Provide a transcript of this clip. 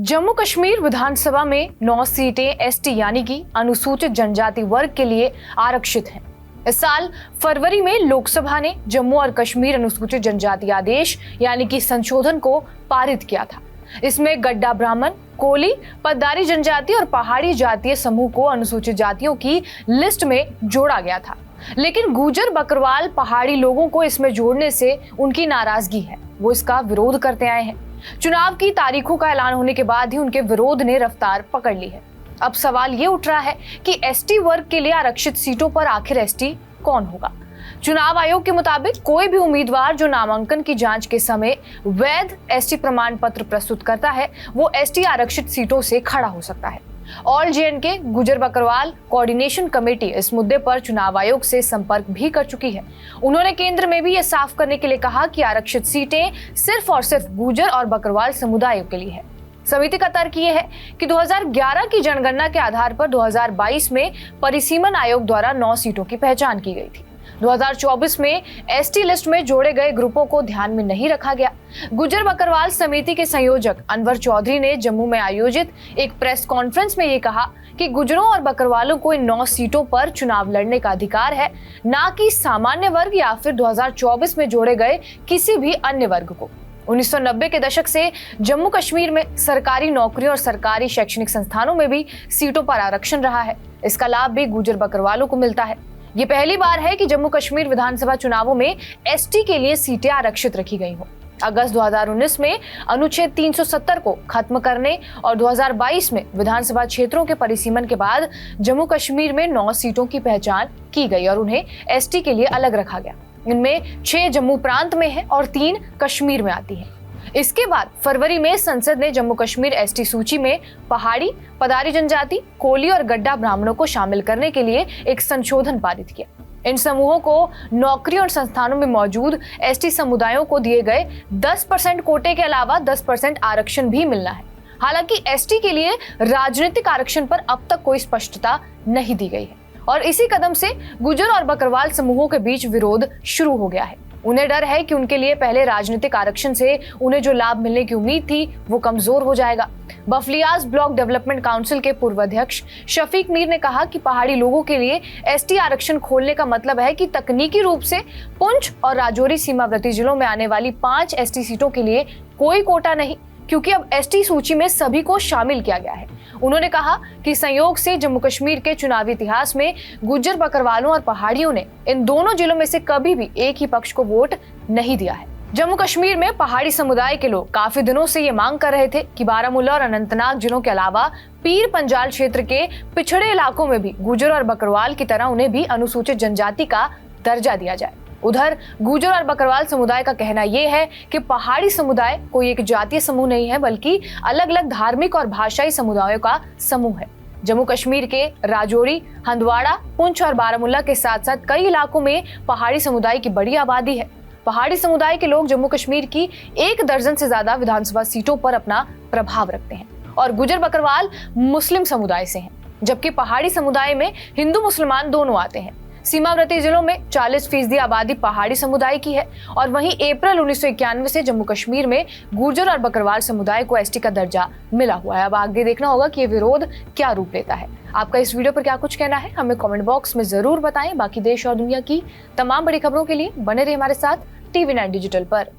जम्मू कश्मीर विधानसभा में 9 सीटें एसटी यानी कि अनुसूचित जनजाति वर्ग के लिए आरक्षित हैं। इस साल फरवरी में लोकसभा ने जम्मू और कश्मीर अनुसूचित जनजाति आदेश यानी कि संशोधन को पारित किया था। इसमें गड्ढा ब्राह्मण, कोली, पद्दारी जनजाति और पहाड़ी जातीय समूह को अनुसूचित जातियों की लिस्ट में जोड़ा गया था। लेकिन गुर्जर बकरवाल पहाड़ी लोगों को इसमें जोड़ने से उनकी नाराजगी है, वो इसका विरोध करते आए हैं। चुनाव की तारीखों का ऐलान होने के बाद ही उनके विरोध ने रफ्तार पकड़ ली है। अब सवाल ये उठ रहा है कि एसटी वर्ग के लिए आरक्षित सीटों पर आखिर एसटी कौन होगा। चुनाव आयोग के मुताबिक कोई भी उम्मीदवार जो नामांकन की जांच के समय वैध एसटी प्रमाण पत्र प्रस्तुत करता है, वो एसटी आरक्षित सीटों से खड़ा हो सकता है। All J&K Gurjar Bakarwal coordination committee इस मुद्दे पर चुनाव आयोग से संपर्क भी कर चुकी है। उन्होंने केंद्र में भी ये साफ करने के लिए कहा कि आरक्षित सीटें सिर्फ और सिर्फ गुर्जर और बकरवाल समुदायों के लिए है। समिति का तर्क ये है कि 2011 की जनगणना के आधार पर 2022 में परिसीमन आयोग द्वारा 9 सीटों की पहचान की गई थी। 2024 में एसटी लिस्ट में जोड़े गए ग्रुपों को ध्यान में नहीं रखा गया। गुर्जर बकरवाल समिति के संयोजक अनवर चौधरी ने जम्मू में आयोजित एक प्रेस कॉन्फ्रेंस में ये कहा कि गुर्जरों और बकरवालों को इन 9 सीटों पर चुनाव लड़ने का अधिकार है, ना कि सामान्य वर्ग या फिर 2024 में जोड़े गए किसी भी अन्य वर्ग को। 1990 के दशक से जम्मू कश्मीर में सरकारी नौकरियों और सरकारी शैक्षणिक संस्थानों में भी सीटों पर आरक्षण रहा है। इसका लाभ भी गुर्जर बकरवालों को मिलता है। ये पहली बार है कि जम्मू कश्मीर विधानसभा चुनावों में एसटी के लिए सीटें आरक्षित रखी गई हो। अगस्त 2019 में अनुच्छेद 370 को खत्म करने और 2022 में विधानसभा क्षेत्रों के परिसीमन के बाद जम्मू कश्मीर में 9 सीटों की पहचान की गई और उन्हें एसटी के लिए अलग रखा गया। इनमें 6 जम्मू प्रांत में है और 3 कश्मीर में आती है। इसके बाद फरवरी में संसद ने जम्मू कश्मीर एसटी सूची में पहाड़ी, पदारी जनजाति, कोली और गड्ढा ब्राह्मणों को शामिल करने के लिए एक संशोधन पारित किया। इन समूहों को नौकरी और संस्थानों में मौजूद एसटी समुदायों को दिए गए 10% कोटे के अलावा 10% आरक्षण भी मिलना है। हालांकि एसटी के लिए राजनीतिक आरक्षण पर अब तक कोई स्पष्टता नहीं दी गई है और इसी कदम से गुर्जर और बकरवाल समूहों के बीच विरोध शुरू हो गया है। उन्हें डर है कि उनके लिए पहले राजनीतिक आरक्षण से उन्हें जो लाभ मिलने की उम्मीद थी वो कमजोर हो जाएगा। बफलियाज ब्लॉक डेवलपमेंट काउंसिल के पूर्व अध्यक्ष शफीक मीर ने कहा कि पहाड़ी लोगों के लिए एसटी आरक्षण खोलने का मतलब है कि तकनीकी रूप से पुंछ और राजौरी सीमावर्ती जिलों में आने वाली 5 एसटी सीटों के लिए कोई कोटा नहीं, क्योंकि अब एसटी सूची में सभी को शामिल किया गया है। उन्होंने कहा कि संयोग से जम्मू कश्मीर के चुनावी इतिहास में गुर्जर बकरवालों और पहाड़ियों ने इन दोनों जिलों में से कभी भी एक ही पक्ष को वोट नहीं दिया है। जम्मू कश्मीर में पहाड़ी समुदाय के लोग काफी दिनों से ये मांग कर रहे थे कि बारामूला और अनंतनाग जिलों के अलावा पीर पंजाल क्षेत्र के पिछड़े इलाकों में भी गुर्जर और बकरवाल की तरह उन्हें भी अनुसूचित जनजाति का दर्जा दिया जाए। उधर गुर्जर और बकरवाल समुदाय का कहना यह है कि पहाड़ी समुदाय कोई एक जातीय समूह नहीं है, बल्कि अलग अलग धार्मिक और भाषाई समुदायों का समूह है। जम्मू कश्मीर के राजौरी, हंदवाड़ा, पुंछ और बारामूला के साथ साथ कई इलाकों में पहाड़ी समुदाय की बड़ी आबादी है। पहाड़ी समुदाय के लोग जम्मू कश्मीर की 1 दर्जन से ज्यादा विधानसभा सीटों पर अपना प्रभाव रखते हैं और गुर्जर बकरवाल मुस्लिम समुदाय से हैं, जबकि पहाड़ी समुदाय में हिंदू मुसलमान दोनों आते हैं। सीमावर्ती जिलों में 40% आबादी पहाड़ी समुदाय की है और वहीं अप्रैल 1991 से जम्मू कश्मीर में गुर्जर और बकरवाल समुदाय को एसटी का दर्जा मिला हुआ है। अब आगे देखना होगा कि ये विरोध क्या रूप लेता है। आपका इस वीडियो पर क्या कुछ कहना है, हमें कमेंट बॉक्स में जरूर बताएं। बाकी देश और दुनिया की तमाम बड़ी खबरों के लिए बने रहिए हमारे साथ TV9 डिजिटल पर।